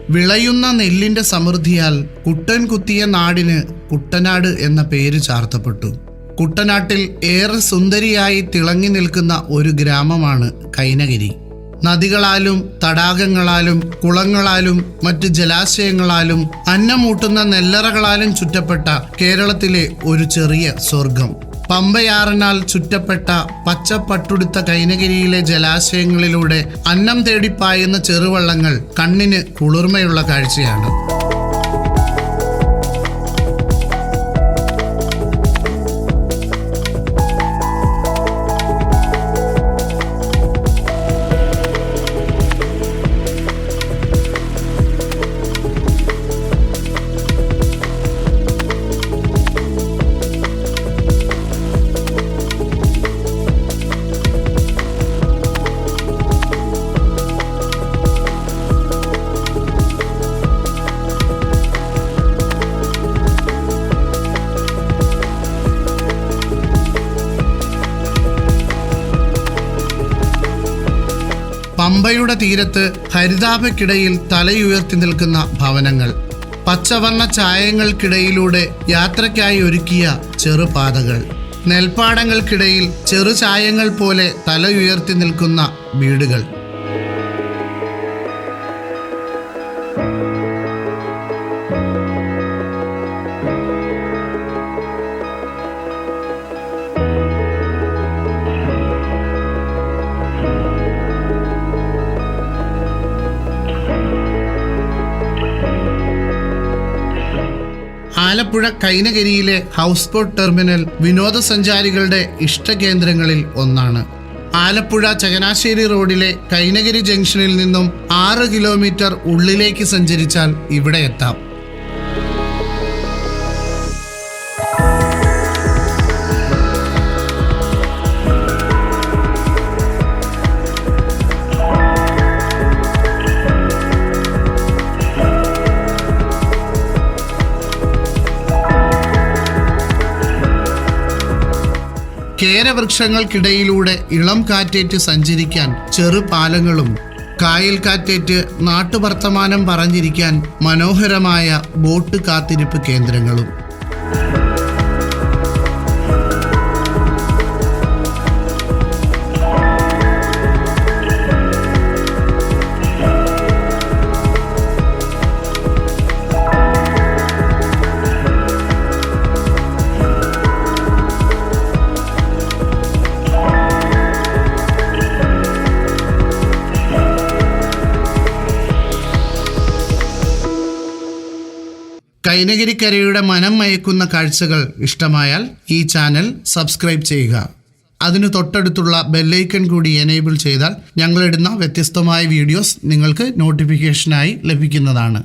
വിളയുന്ന നെല്ലിന്റെ സമൃദ്ധിയാൽ കുട്ടൻ കുത്തിയ നാടിന് കുട്ടനാട് എന്ന പേര് ചാർത്തപ്പെട്ടു. കുട്ടനാട്ടിൽ ഏറെ സുന്ദരിയായി തിളങ്ങി നിൽക്കുന്ന ഒരു ഗ്രാമമാണ് കൈനഗിരി. നദികളാലും തടാകങ്ങളാലും കുളങ്ങളാലും മറ്റ് ജലാശയങ്ങളാലും അന്നമൂട്ടുന്ന നെല്ലറകളാലും ചുറ്റപ്പെട്ട കേരളത്തിലെ ഒരു ചെറിയ സ്വർഗം. പമ്പയാറിനാൽ ചുറ്റപ്പെട്ട പച്ചപ്പട്ടുടുത്ത കൈനഗിരിയിലെ ജലാശയങ്ങളിലൂടെ അന്നം തേടിപ്പായുന്ന ചെറുവള്ളങ്ങൾ കണ്ണിന് കുളിർമയുള്ള കാഴ്ചയാണ്. പമ്പയുടെ തീരത്ത് ഹരിതാഭയ്ക്കിടയിൽ തലയുയർത്തി നിൽക്കുന്ന ഭവനങ്ങൾ, പച്ചവർണ്ണ ചായങ്ങൾക്കിടയിലൂടെ യാത്രയ്ക്കായി ഒരുക്കിയ ചെറുപാതകൾ, നെൽപ്പാടങ്ങൾക്കിടയിൽ ചെറുചായങ്ങൾ പോലെ തലയുയർത്തി നിൽക്കുന്ന വീടുകൾ. ആലപ്പുഴ കൈനഗിരിയിലെ ഹൗസ് ബോട്ട് ടെർമിനൽ വിനോദസഞ്ചാരികളുടെ ഇഷ്ടകേന്ദ്രങ്ങളിൽ ഒന്നാണ്. ആലപ്പുഴ ചങ്ങനാശ്ശേരി റോഡിലെ കൈനഗിരി ജംഗ്ഷനിൽ നിന്നും 6 കിലോമീറ്റർ ഉള്ളിലേക്ക് സഞ്ചരിച്ചാൽ ഇവിടെ എത്താം. കേരവൃക്ഷങ്ങൾക്കിടയിലൂടെ ഇളം കാറ്റേറ്റ് സഞ്ചരിക്കാൻ ചെറുപാലങ്ങളും, കായൽ കാറ്റേറ്റ് നാട്ടുവർത്തമാനം പറഞ്ഞിരിക്കാൻ മനോഹരമായ ബോട്ട് കാത്തിരിപ്പ് കേന്ദ്രങ്ങളും. കൈനഗിരിക്കരയുടെ മനം മയക്കുന്ന കാഴ്ചകൾ ഇഷ്ടമായാൽ ഈ ചാനൽ സബ്സ്ക്രൈബ് ചെയ്യുക. അതിനു തൊട്ടടുത്തുള്ള ബെല്ലൈക്കൺ കൂടി എനേബിൾ ചെയ്താൽ ഞങ്ങളിടുന്ന വ്യത്യസ്തമായ വീഡിയോസ് നിങ്ങൾക്ക് നോട്ടിഫിക്കേഷനായി ലഭിക്കുന്നതാണ്.